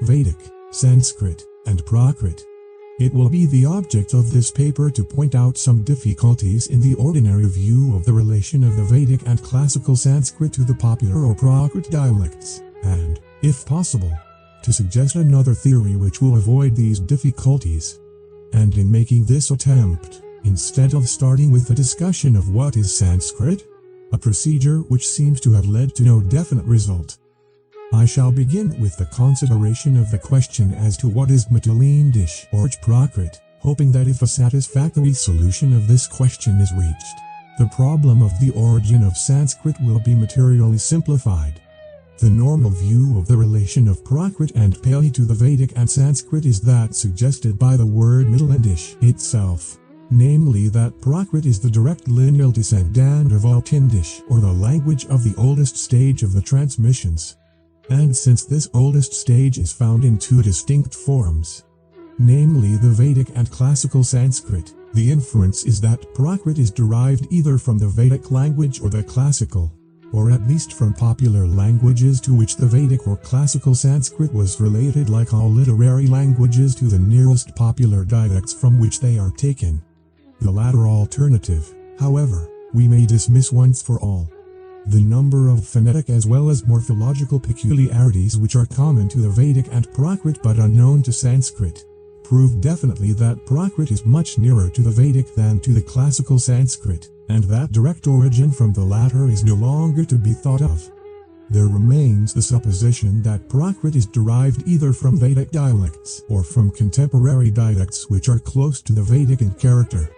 Vedic, Sanskrit, and Prakrit. It will be the object of this paper to point out some difficulties in the ordinary view of the relation of the Vedic and classical Sanskrit to the popular or Prakrit dialects, and, if possible, to suggest another theory which will avoid these difficulties. And in making this attempt, instead of starting with a discussion of what is Sanskrit, a procedure which seems to have led to no definite result, I shall begin with the consideration of the question as to what is Mittilindish or Prakrit, hoping that if a satisfactory solution of this question is reached, the problem of the origin of Sanskrit will be materially simplified. The normal view of the relation of Prakrit and Pali to the Vedic and Sanskrit is that suggested by the word Mittilindish itself, namely that Prakrit is the direct lineal descendant of Altindish, or the language of the oldest stage of the transmissions. And since this oldest stage is found in two distinct forms, namely the Vedic and classical Sanskrit, the inference is that Prakrit is derived either from the Vedic language or the classical, or at least from popular languages to which the Vedic or classical Sanskrit was related, like all literary languages to the nearest popular dialects from which they are taken. The latter alternative, however, we may dismiss once for all. The number of phonetic as well as morphological peculiarities which are common to the Vedic and Prakrit but unknown to Sanskrit, prove definitely that Prakrit is much nearer to the Vedic than to the classical Sanskrit, and that direct origin from the latter is no longer to be thought of. There remains the supposition that Prakrit is derived either from Vedic dialects or from contemporary dialects which are close to the Vedic in character.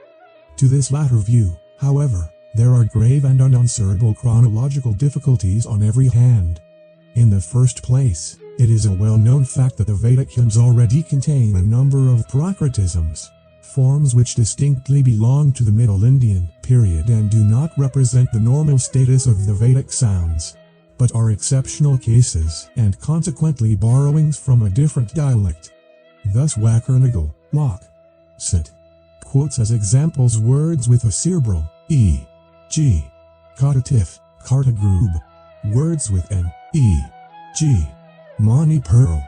To this latter view, however, there are grave and unanswerable chronological difficulties on every hand. In the first place, it is a well-known fact that the Vedic hymns already contain a number of Prakritisms, forms which distinctly belong to the Middle Indian period and do not represent the normal status of the Vedic sounds, but are exceptional cases and consequently borrowings from a different dialect. Thus Wakarnagal, Lok, Sit, quotes as examples words with a cerebral, e, g, Katatif, Kartagrub, words with n, e, g, Mani Pearl,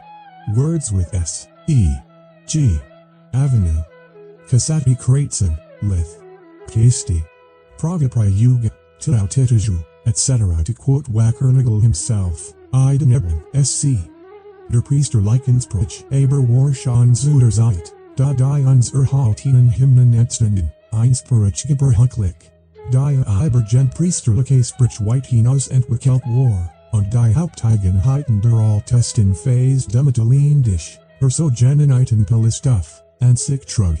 words with s, e, g, Avenue, Kasati Kratson, Lith, Kasti, Pragaprayuga, Tilautitaju, etc. To quote Wakarnagal himself, Idenebren, sc. Der Priester Likensprich, Aber Warshan Zuderzeit, da die Haltinen Hymnen entstanden, Einsprachgeberhucklich. Die Ibergen Priesterliche Sprich White hinaus entwickelt war, und die Haupteigenheiten der Altesten Phase Mittilindisch, so Geneniten Pelistuf, and sich trug.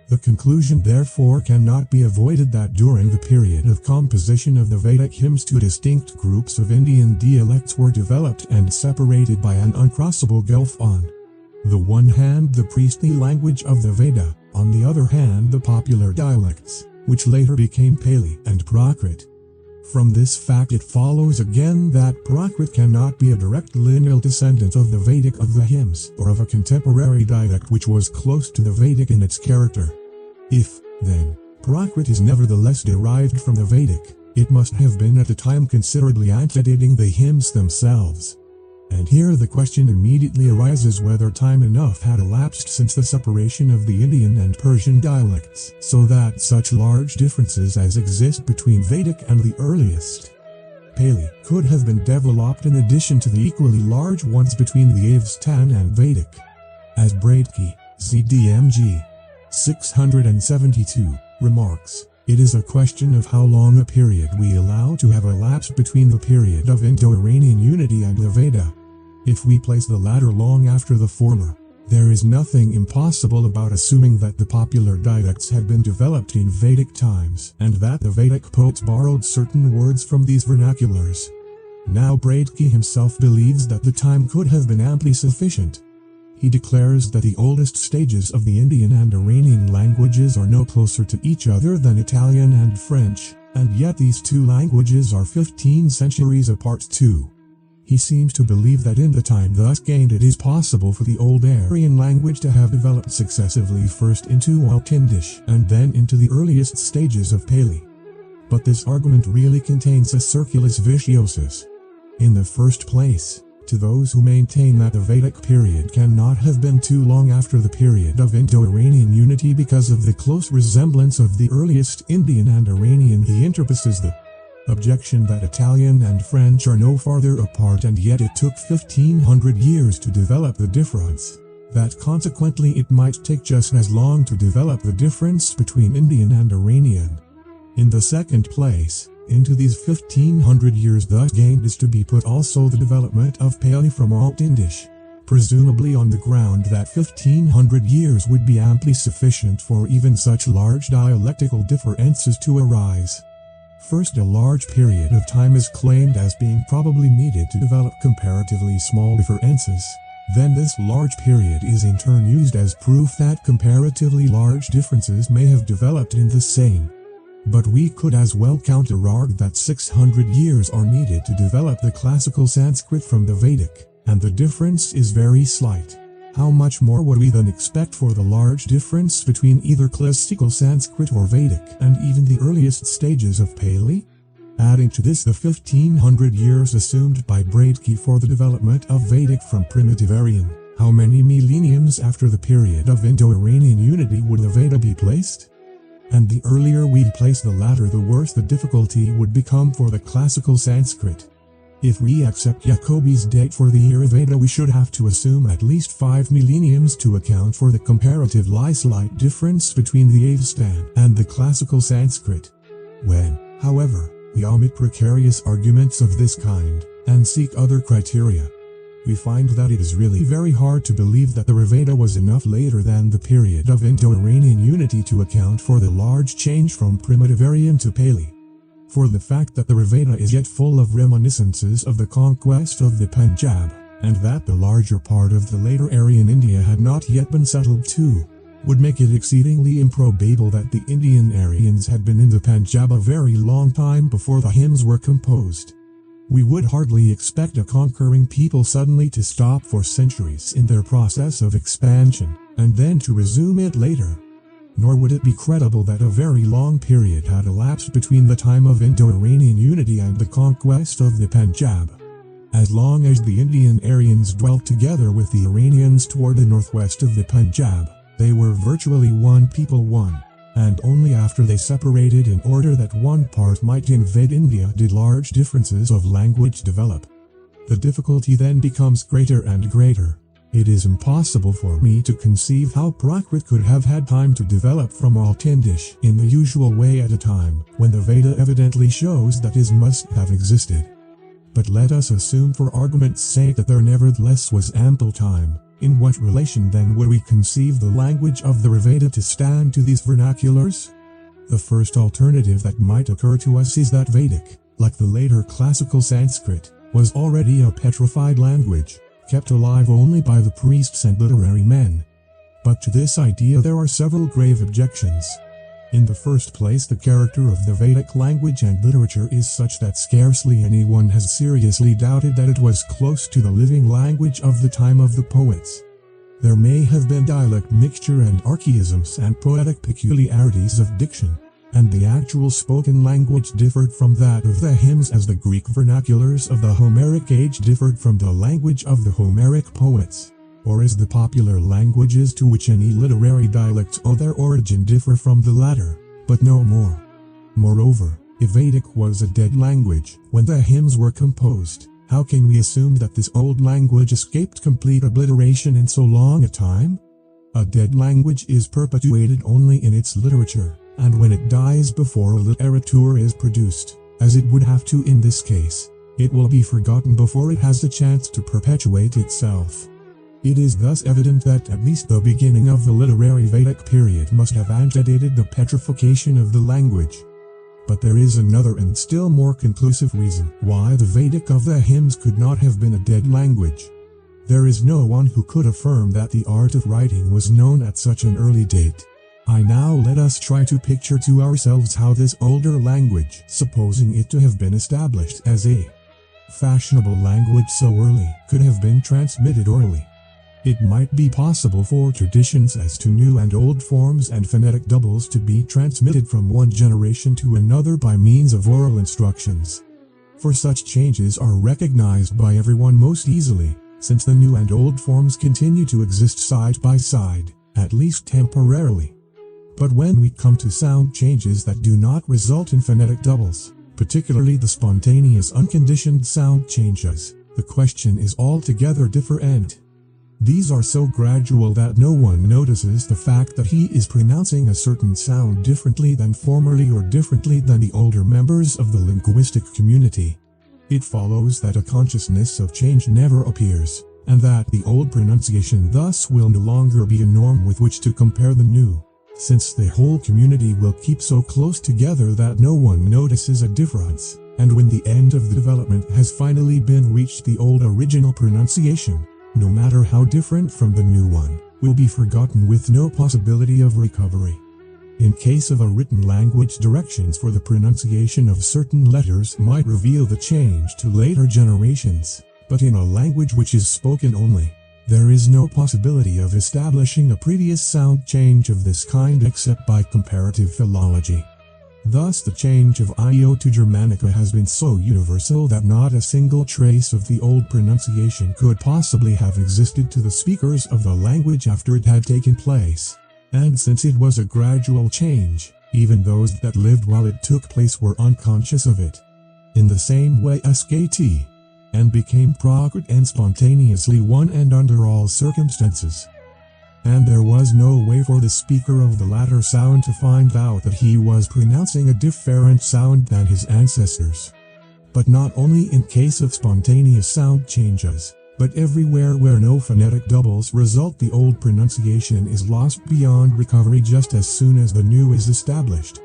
The conclusion therefore cannot be avoided that during the period of composition of the Vedic hymns two distinct groups of Indian dialects were developed and separated by an uncrossable gulf on the one hand the priestly language of the Veda, on the other hand the popular dialects, which later became Pali and Prakrit. From this fact it follows again that Prakrit cannot be a direct lineal descendant of the Vedic of the hymns or of a contemporary dialect which was close to the Vedic in its character. If, then, Prakrit is nevertheless derived from the Vedic, it must have been at a time considerably antedating the hymns themselves. And here the question immediately arises whether time enough had elapsed since the separation of the Indian and Persian dialects, so that such large differences as exist between Vedic and the earliest Pali could have been developed in addition to the equally large ones between the Avestan and Vedic. As Bradke, ZDMG 672, remarks, it is a question of how long a period we allow to have elapsed between the period of Indo-Iranian unity and the Veda. If we place the latter long after the former, there is nothing impossible about assuming that the popular dialects had been developed in Vedic times and that the Vedic poets borrowed certain words from these vernaculars. Now Bradke himself believes that the time could have been amply sufficient. He declares that the oldest stages of the Indian and Iranian languages are no closer to each other than Italian and French, and yet these two languages are 15 centuries apart too. He seems to believe that in the time thus gained it is possible for the Old Aryan language to have developed successively first into Altindish and then into the earliest stages of Pali. But this argument really contains a circulus viciosus. In the first place, To those who maintain that the Vedic period cannot have been too long after the period of Indo-Iranian unity because of the close resemblance of the earliest Indian and Iranian, he interposes the objection that Italian and French are no farther apart, and yet it took 1500 years to develop the difference. That consequently it might take just as long to develop the difference between Indian and Iranian. In the second place, into these 1500 years thus gained is to be put also the development of Pali from Alt Indish, presumably on the ground that 1500 years would be amply sufficient for even such large dialectical differences to arise. First, a large period of time is claimed as being probably needed to develop comparatively small differences. Then this large period is in turn used as proof that comparatively large differences may have developed in the same. But we could as well counter-argue that 600 years are needed to develop the classical Sanskrit from the Vedic, and the difference is very slight. How much more would we then expect for the large difference between either classical Sanskrit or Vedic and even the earliest stages of Pali? Adding to this the 1500 years assumed by Prakrit for the development of Vedic from primitive Aryan, how many millenniums after the period of Indo-Iranian unity would the Veda be placed? And the earlier we place the latter, the worse the difficulty would become for the classical Sanskrit. If we accept Jacobi's date for the era Veda, we should have to assume at least 5 millenniums to account for the comparatively slight difference between the Avestan and the classical Sanskrit. When, however, we omit precarious arguments of this kind and seek other criteria, we find that it is really very hard to believe that the Veda was enough later than the period of Indo-Iranian unity to account for the large change from primitive Aryan to Pali. For the fact that the Veda is yet full of reminiscences of the conquest of the Punjab, and that the larger part of the later Aryan India had not yet been settled too, would make it exceedingly improbable that the Indian Aryans had been in the Punjab a very long time before the hymns were composed. We would hardly expect a conquering people suddenly to stop for centuries in their process of expansion, and then to resume it later. Nor would it be credible that a very long period had elapsed between the time of Indo-Iranian unity and the conquest of the Punjab. As long as the Indian Aryans dwelt together with the Iranians toward the northwest of the Punjab, they were virtually one people, and only after they separated in order that one part might invade India did large differences of language develop. The difficulty then becomes greater and greater. It is impossible for me to conceive how Prakrit could have had time to develop from Alt Indish in the usual way at a time when the Veda evidently shows that it must have existed. But let us assume for argument's sake that there nevertheless was ample time. In what relation then would we conceive the language of the Veda to stand to these vernaculars? The first alternative that might occur to us is that Vedic, like the later classical Sanskrit, was already a petrified language, kept alive only by the priests and literary men. But to this idea there are several grave objections. In the first place, the character of the Vedic language and literature is such that scarcely anyone has seriously doubted that it was close to the living language of the time of the poets. There may have been dialect mixture and archaisms and poetic peculiarities of diction, and the actual spoken language differed from that of the hymns as the Greek vernaculars of the Homeric age differed from the language of the Homeric poets, or as the popular languages to which any literary dialects owe their origin differ from the latter, but no more. Moreover, if Vedic was a dead language when the hymns were composed, how can we assume that this old language escaped complete obliteration in so long a time? A dead language is perpetuated only in its literature, and when it dies before a literature is produced, as it would have to in this case, it will be forgotten before it has the chance to perpetuate itself. It is thus evident that at least the beginning of the literary Vedic period must have antedated the petrification of the language. But there is another and still more conclusive reason why the Vedic of the hymns could not have been a dead language. There is no one who could affirm that the art of writing was known at such an early date. Now let us try to picture to ourselves how this older language, supposing it to have been established as a fashionable language so early, could have been transmitted orally. It might be possible for traditions as to new and old forms and phonetic doubles to be transmitted from one generation to another by means of oral instructions. for such changes are recognized by everyone most easily, since the new and old forms continue to exist side by side, at least temporarily. But when we come to sound changes that do not result in phonetic doubles, particularly the spontaneous unconditioned sound changes, the question is altogether different. These are so gradual that no one notices the fact that he is pronouncing a certain sound differently than formerly or differently than the older members of the linguistic community. It follows that a consciousness of change never appears, and that the old pronunciation thus will no longer be a norm with which to compare the new, since the whole community will keep so close together that no one notices a difference, and when the end of the development has finally been reached, the old original pronunciation, no matter how different from the new one, will be forgotten with no possibility of recovery. In case of a written language, directions for the pronunciation of certain letters might reveal the change to later generations, but in a language which is spoken only, there is no possibility of establishing a previous sound change of this kind except by comparative philology. Thus the change of Io to Germanica has been so universal that not a single trace of the old pronunciation could possibly have existed to the speakers of the language after it had taken place. And since it was a gradual change, even those that lived while it took place were unconscious of it. In the same way SKT and became Prakrit and spontaneously one and under all circumstances. And there was no way for the speaker of the latter sound to find out that he was pronouncing a different sound than his ancestors. But not only in case of spontaneous sound changes, but everywhere where no phonetic doubles result, the old pronunciation is lost beyond recovery just as soon as the new is established.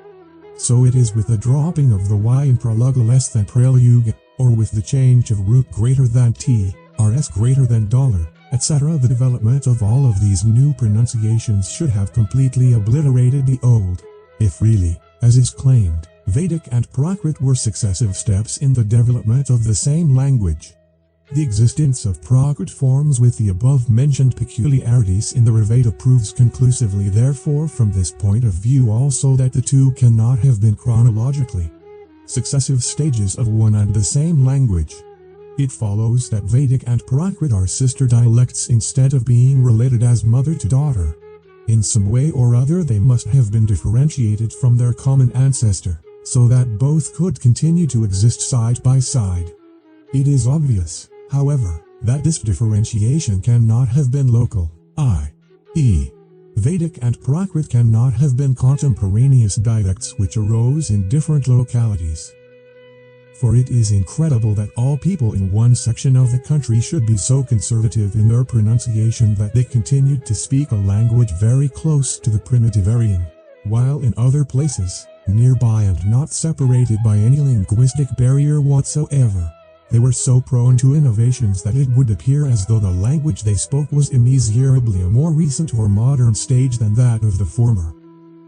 So it is with the dropping of the y in praluga less than praluga, or with the change of root greater than t, rs greater than dollar, etc. The development of all of these new pronunciations should have completely obliterated the old, if really, as is claimed, Vedic and Prakrit were successive steps in the development of the same language. The existence of Prakrit forms with the above-mentioned peculiarities in the Veda proves conclusively therefore from this point of view also that the two cannot have been chronologically successive stages of one and the same language. It follows that Vedic and Prakrit are sister dialects instead of being related as mother to daughter. In some way or other they must have been differentiated from their common ancestor, so that both could continue to exist side by side. It is obvious, however, that this differentiation cannot have been local, i.e., Vedic and Prakrit cannot have been contemporaneous dialects which arose in different localities. For it is incredible that all people in one section of the country should be so conservative in their pronunciation that they continued to speak a language very close to the primitive Aryan, while in other places, nearby and not separated by any linguistic barrier whatsoever, they were so prone to innovations that it would appear as though the language they spoke was immeasurably a more recent or modern stage than that of the former.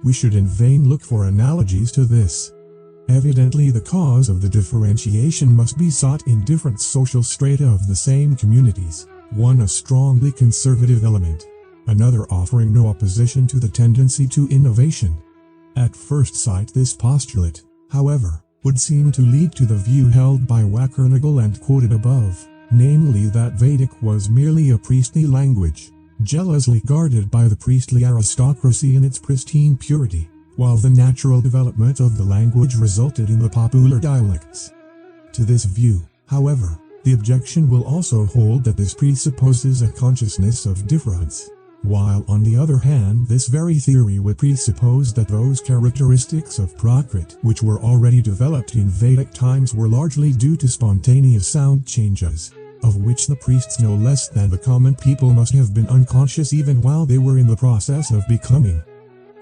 We should in vain look for analogies to this. Evidently the cause of the differentiation must be sought in different social strata of the same communities, one a strongly conservative element, another offering no opposition to the tendency to innovation. At first sight this postulate, however, would seem to lead to the view held by Wackernagle and quoted above, namely that Vedic was merely a priestly language, jealously guarded by the priestly aristocracy in its pristine purity, while the natural development of the language resulted in the popular dialects. To this view, however, the objection will also hold that this presupposes a consciousness of difference, while on the other hand this very theory would presuppose that those characteristics of Prakrit which were already developed in Vedic times were largely due to spontaneous sound changes, of which the priests no less than the common people must have been unconscious even while they were in the process of becoming.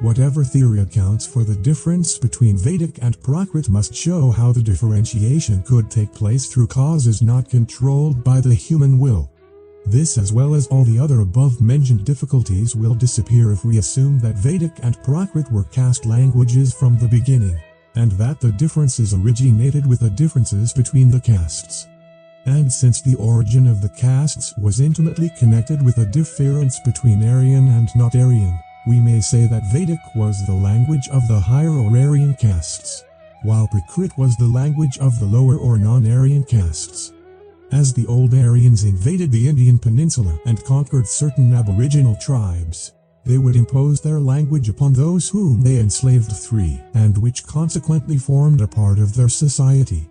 Whatever theory accounts for the difference between Vedic and Prakrit must show how the differentiation could take place through causes not controlled by the human will. This as well as all the other above-mentioned difficulties will disappear if we assume that Vedic and Prakrit were caste languages from the beginning, and that the differences originated with the differences between the castes. And since the origin of the castes was intimately connected with the difference between Aryan and not Aryan, we may say that Vedic was the language of the higher or Aryan castes, while Prakrit was the language of the lower or non-Aryan castes. As the old Aryans invaded the Indian peninsula and conquered certain aboriginal tribes, they would impose their language upon those whom they enslaved and which consequently formed a part of their society.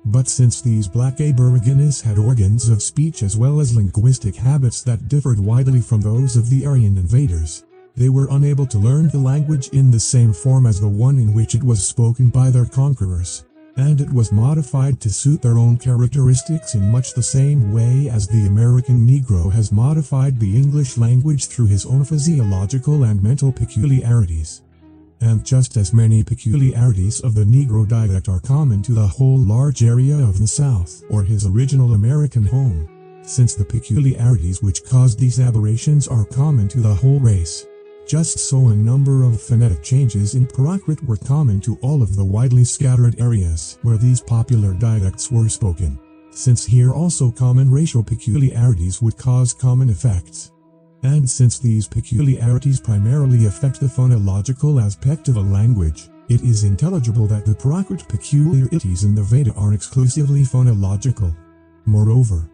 But since these black aborigines had organs of speech as well as linguistic habits that differed widely from those of the Aryan invaders, they were unable to learn the language in the same form as the one in which it was spoken by their conquerors, and it was modified to suit their own characteristics in much the same way as the American Negro has modified the English language through his own physiological and mental peculiarities. And just as many peculiarities of the Negro dialect are common to the whole large area of the South or his original American home, since the peculiarities which caused these aberrations are common to the whole race, just so a number of phonetic changes in Prakrit were common to all of the widely scattered areas where these popular dialects were spoken, since here also common racial peculiarities would cause common effects. And since these peculiarities primarily affect the phonological aspect of a language, it is intelligible that the Prakrit peculiarities in the Veda are exclusively phonological. Moreover,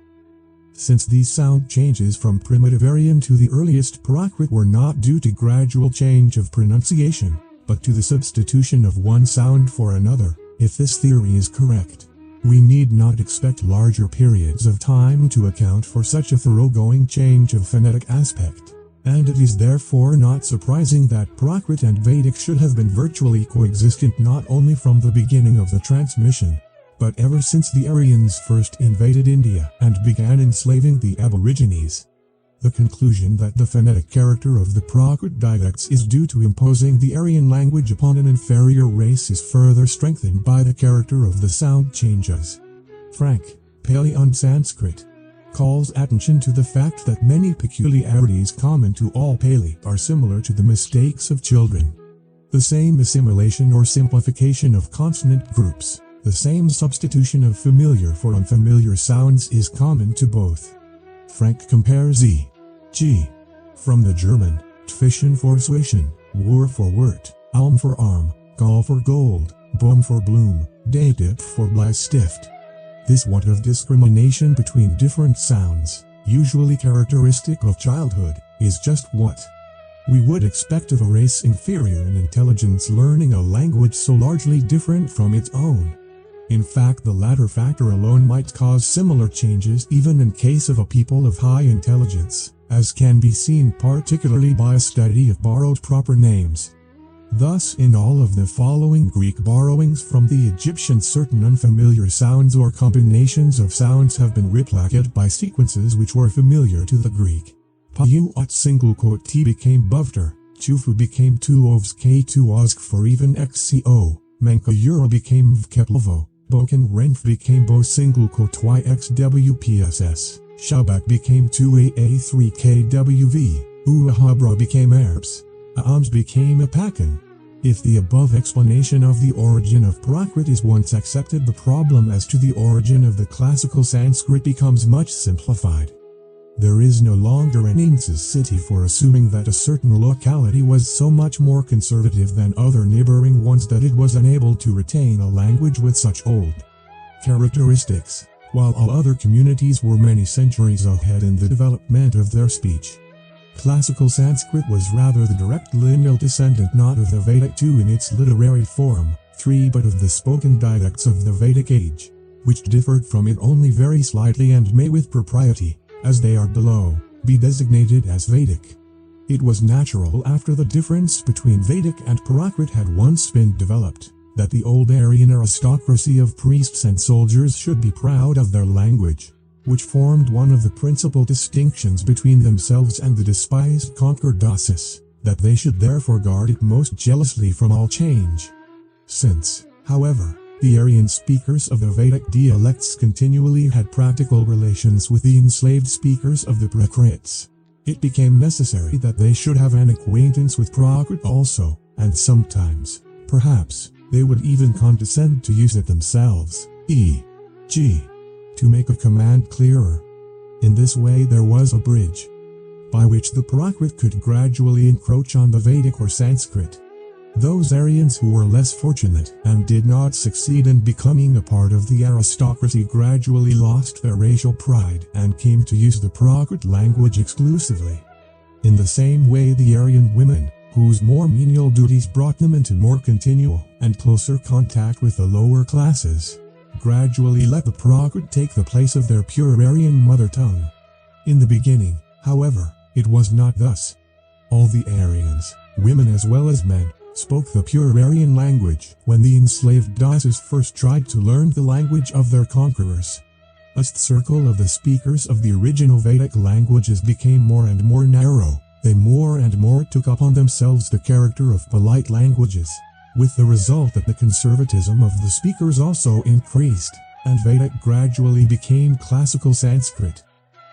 since these sound changes from primitive Aryan to the earliest Prakrit were not due to gradual change of pronunciation, but to the substitution of one sound for another, if this theory is correct, we need not expect larger periods of time to account for such a thoroughgoing change of phonetic aspect, and it is therefore not surprising that Prakrit and Vedic should have been virtually coexistent not only from the beginning of the transmission, but ever since the Aryans first invaded India and began enslaving the Aborigines. The conclusion that the phonetic character of the Prakrit dialects is due to imposing the Aryan language upon an inferior race is further strengthened by the character of the sound changes. Frank, Pali on Sanskrit, calls attention to the fact that many peculiarities common to all Pali are similar to the mistakes of children. The same assimilation or simplification of consonant groups, the same substitution of familiar for unfamiliar sounds is common to both. Frank compares G from the German, Tfischen for Zwischen, Wur for wort, Alm for arm, Gall for gold, Boom for bloom, Dative for Bleistift. This want of discrimination between different sounds, usually characteristic of childhood, is just what we would expect of a race inferior in intelligence learning a language so largely different from its own. In fact, the latter factor alone might cause similar changes even in case of a people of high intelligence, as can be seen particularly by a study of borrowed proper names. Thus, in all of the following Greek borrowings from the Egyptians, certain unfamiliar sounds or combinations of sounds have been replicated by sequences which were familiar to the Greek. Payuot T became Buvter, Chufu became Tuovs K2osk for even XCO, Mankayura became Vkeplovo, Boken Renf became Bo YXWPSS, Shabak became 2AA3KWV, Uahabra became Arbs, Aams became Apakan. If the above explanation of the origin of Prakrit is once accepted, the problem as to the origin of the classical Sanskrit becomes much simplified. There is no longer an necessity for assuming that a certain locality was so much more conservative than other neighboring ones that it was unable to retain a language with such old characteristics, while all other communities were many centuries ahead in the development of their speech. Classical Sanskrit was rather the direct lineal descendant not of the Vedic 2 in its literary form, 3 but of the spoken dialects of the Vedic age, which differed from it only very slightly and may with propriety, as they are below, be designated as Vedic. It was natural after the difference between Vedic and Prakrit had once been developed, that the old Aryan aristocracy of priests and soldiers should be proud of their language, which formed one of the principal distinctions between themselves and the despised conquered Dasis, that they should therefore guard it most jealously from all change. Since, however, the Aryan speakers of the Vedic dialects continually had practical relations with the enslaved speakers of the Prakrits, it became necessary that they should have an acquaintance with Prakrit also, and sometimes, perhaps, they would even condescend to use it themselves, e.g., to make a command clearer. In this way there was a bridge by which the Prakrit could gradually encroach on the Vedic or Sanskrit. Those Aryans who were less fortunate and did not succeed in becoming a part of the aristocracy gradually lost their racial pride and came to use the Prakrit language exclusively. In the same way, the Aryan women, whose more menial duties brought them into more continual and closer contact with the lower classes, gradually let the Prakrit take the place of their pure Aryan mother tongue. In the beginning, however, it was not thus. All the Aryans, women as well as men, spoke the pure Aryan language when the enslaved Dases first tried to learn the language of their conquerors. As the circle of the speakers of the original Vedic languages became more and more narrow, they more and more took upon themselves the character of polite languages, with the result that the conservatism of the speakers also increased, and Vedic gradually became classical Sanskrit.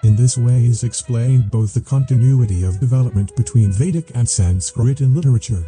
In this way is explained both the continuity of development between Vedic and Sanskrit in literature,